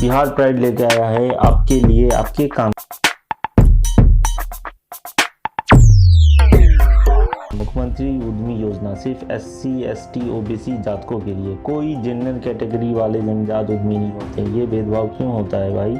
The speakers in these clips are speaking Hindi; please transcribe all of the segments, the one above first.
बिहार प्राइड लेके आया है आपके लिए आपके काम। मुख्यमंत्री उद्यमी योजना सिर्फ SC ST OBC जातकों के लिए, कोई जनरल कैटेगरी वाले जनजात उद्यमी नहीं होते। ये भेदभाव क्यों होता है भाई?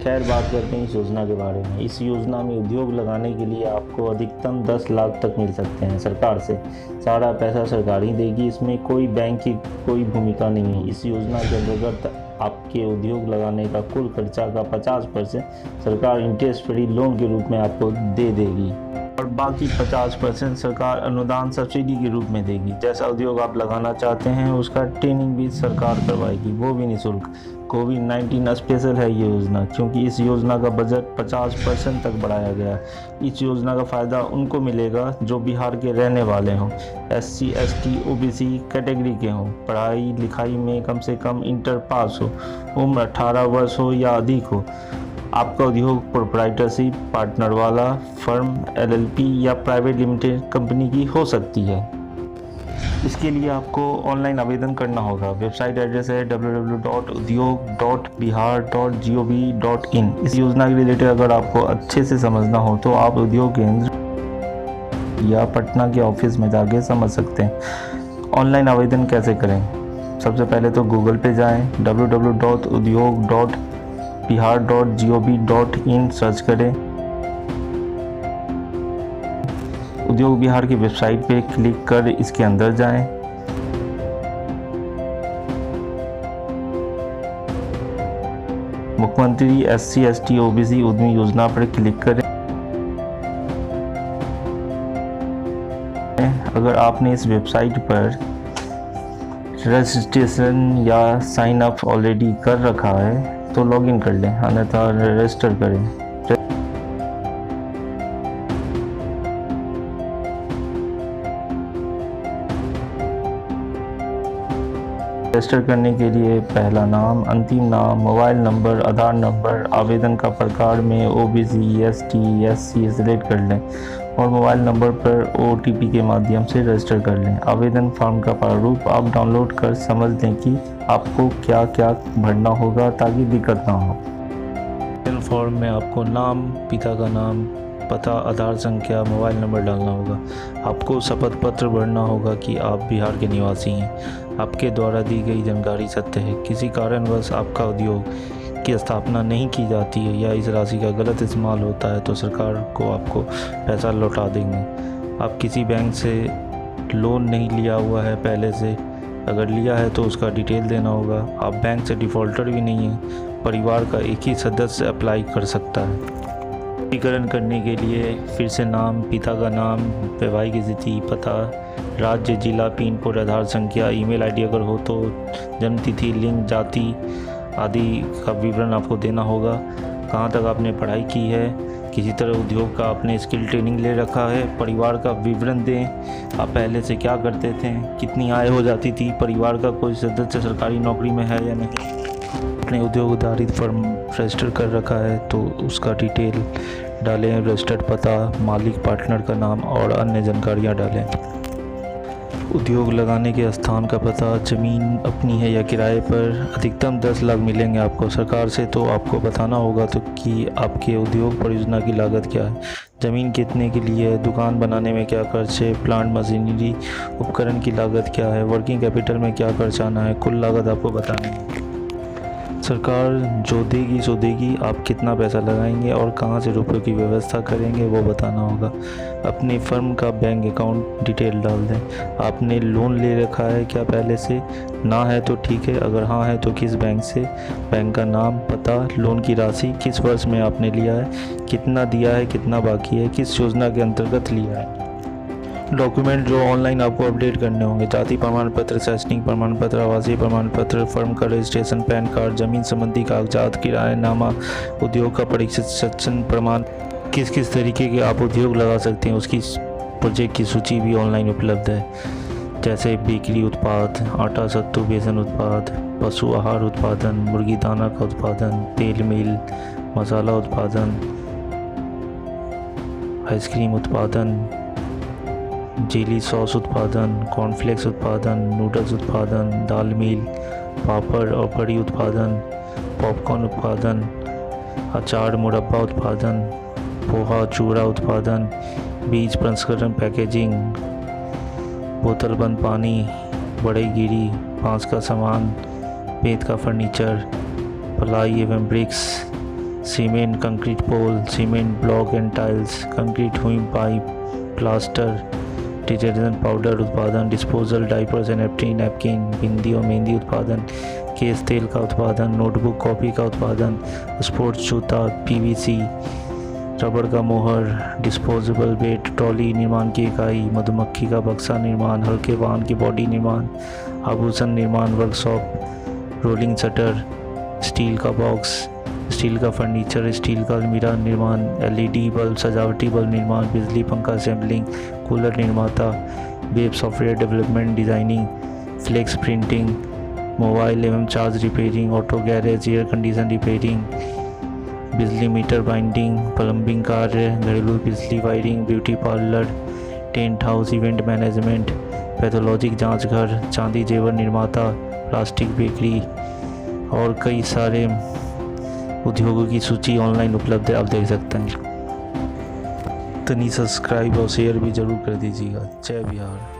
खैर, बात करते हैं इस योजना के बारे में। इस योजना में उद्योग लगाने के लिए आपको अधिकतम 10 लाख तक मिल सकते हैं सरकार से। सारा पैसा सरकार ही देगी, इसमें कोई बैंक की कोई भूमिका नहीं है। इस योजना के अंतर्गत आपके उद्योग लगाने का कुल खर्चा का 50% सरकार इंटरेस्ट फ्री लोन के रूप में आपको दे देगी और बाकी 50% सरकार अनुदान सब्सिडी के रूप में देगी। जैसा उद्योग आप लगाना चाहते हैं उसका ट्रेनिंग भी सरकार करवाएगी, वो भी निःशुल्क। कोविड-19 स्पेशल है ये योजना, क्योंकि इस योजना का बजट 50% तक बढ़ाया गया। इस योजना का फ़ायदा उनको मिलेगा जो बिहार के रहने वाले हों, SC ST OBC कैटेगरी के हों, पढ़ाई लिखाई में कम से कम इंटर पास हो, उम्र 18 वर्ष हो या अधिक हो। आपका उद्योग प्रोप्राइटरशिप, पार्टनर वाला फर्म, LLP या प्राइवेट लिमिटेड कंपनी की हो सकती है। इसके लिए आपको ऑनलाइन आवेदन करना होगा। वेबसाइट एड्रेस है www.udyog.bihar.gov.in। इस योजना के रिलेटेड अगर आपको अच्छे से समझना हो तो आप उद्योग केंद्र या पटना के ऑफिस में जाके समझ सकते हैं। ऑनलाइन आवेदन कैसे करें? सबसे पहले तो गूगल पे जाएं, www.udyog.bihar.gov.in सर्च करें। उद्योग बिहार की वेबसाइट पे क्लिक कर इसके अंदर जाएं। मुख्यमंत्री SC ST OBC उद्यमी योजना पर क्लिक करें। अगर आपने इस वेबसाइट पर रजिस्ट्रेशन या साइन अप ऑलरेडी कर रखा है तो लॉगिन कर लें, अन्यथा रजिस्टर करें। रजिस्टर करने के लिए पहला नाम, अंतिम नाम, मोबाइल नंबर, आधार नंबर, आवेदन का प्रकार में OBC ST SC सेलेक्ट कर लें और मोबाइल नंबर पर OTP के माध्यम से रजिस्टर कर लें। आवेदन फॉर्म का प्रारूप आप डाउनलोड कर समझ लें कि आपको क्या क्या भरना होगा ताकि दिक्कत ना हो। आवेदन फॉर्म में आपको नाम, पिता का नाम, पता, आधार संख्या, मोबाइल नंबर डालना होगा। आपको शपथ पत्र भरना होगा कि आप बिहार के निवासी हैं। आपके द्वारा दी गई जानकारी सत्य है। किसी कारणवश आपका उद्योग की स्थापना नहीं की जाती है या इस राशि का गलत इस्तेमाल होता है तो सरकार को आपको पैसा लौटा देंगे। आप किसी बैंक से लोन नहीं लिया हुआ है पहले से, अगर लिया है तो उसका डिटेल देना होगा। आप बैंक से डिफ़ॉल्टर भी नहीं है। परिवार का एक ही सदस्य अप्लाई कर सकता है। पंजीकरण करने के लिए फिर से नाम, पिता का नाम, वैवाहिक स्थिति, पता, राज्य, जिला, पिन कोड, आधार संख्या, ईमेल आईडी अगर हो तो, जन्मतिथि, लिंग, जाति आदि का विवरण आपको देना होगा। कहाँ तक आपने पढ़ाई की है, किसी तरह उद्योग का आपने स्किल ट्रेनिंग ले रखा है, परिवार का विवरण दें। आप पहले से क्या करते थे, कितनी आय हो जाती थी, परिवार का कोई सदस्य सरकारी नौकरी में है या नहीं, अपने उद्योग आधारित फर्म रजिस्टर कर रखा है तो उसका डिटेल डालें, रजिस्टर्ड पता, मालिक पार्टनर का नाम और अन्य जानकारियाँ डालें। उद्योग लगाने के स्थान का पता, ज़मीन अपनी है या किराए पर। अधिकतम 10 लाख मिलेंगे आपको सरकार से, तो आपको बताना होगा तो कि आपके उद्योग परियोजना की लागत क्या है, ज़मीन कितने के लिए है, दुकान बनाने में क्या खर्च है, प्लांट मशीनरी उपकरण की लागत क्या है, वर्किंग कैपिटल में क्या खर्च आना है, कुल लागत आपको बतानी है। सरकार जो देगी सो देगी, आप कितना पैसा लगाएंगे और कहाँ से रुपयों की व्यवस्था करेंगे वो बताना होगा। अपनी फर्म का बैंक अकाउंट डिटेल डाल दें। आपने लोन ले रखा है क्या पहले से? ना है तो ठीक है, अगर हाँ है तो किस बैंक से, बैंक का नाम, पता, लोन की राशि, किस वर्ष में आपने लिया है, कितना दिया है, कितना बाकी है, किस योजना के अंतर्गत लिया है। डॉक्यूमेंट जो ऑनलाइन आपको अपडेट करने होंगे: जाति प्रमाण पत्र, शैक्षणिक प्रमाण पत्र, आवासीय प्रमाण पत्र, फर्म का रजिस्ट्रेशन, पैन कार्ड, जमीन संबंधी कागजात, किराएनामा, उद्योग का प्रशिक्षण प्रमाण, किस किस तरीके के आप उद्योग लगा सकते हैं उसकी प्रोजेक्ट की सूची भी ऑनलाइन उपलब्ध है। जैसे बेकरी उत्पाद, आटा सत्तू बेसन उत्पाद, पशु आहार उत्पादन, मुर्गी दाना का उत्पादन, तेल मिल, मसाला उत्पादन, आइसक्रीम उत्पादन, जेली सॉस उत्पादन, कॉर्नफ्लेक्स उत्पादन, नूडल्स उत्पादन, दाल मिल, पापड़ और बड़ी उत्पादन, पॉपकॉर्न उत्पादन, अचार मुरब्बा उत्पादन, पोहा चूड़ा उत्पादन, बीज प्रसंस्करण पैकेजिंग, बोतल बंद पानी, बढ़ईगिरी, बांस का सामान, बेत का फर्नीचर, प्लाई एवं bricks, cement concrete pole, cement block and tiles, concrete हुई पाइप, प्लास्टर, डिटर्जेंट पाउडर उत्पादन, disposal diapers and napkin, bindi और मेहंदी उत्पादन, केस तेल का उत्पादन, नोटबुक कॉपी का उत्पादन, स्पोर्ट्स जूता, पीवीसी, रबड़ का मोहर, डिस्पोजेबल बेट, ट्रॉली निर्माण की इकाई, मधुमक्खी का बक्सा निर्माण, हल्के वाहन की बॉडी निर्माण, आभूषण निर्माण वर्कशॉप, रोलिंग शटर, स्टील का बॉक्स, स्टील का फर्नीचर, स्टील का अलमीरा निर्माण, एलईडी बल्ब, सजावटी बल्ब निर्माण, बिजली पंखा असेंबलिंग, कूलर निर्माता, web software development, designing, flex printing, mobile एवं charge repairing, auto garage, air condition repairing, बिजली मीटर बाइंडिंग, प्लम्बिंग कार्य, घरेलू बिजली wiring, beauty parlour, tent house, event management, pathologic जांच घर, चांदी जेवर निर्माता, प्लास्टिक बेकरी और कई सारे उद्योगों की सूची ऑनलाइन उपलब्ध है, आप देख सकते हैं। तो नहीं सब्सक्राइब और शेयर भी ज़रूर कर दीजिएगा। जय बिहार।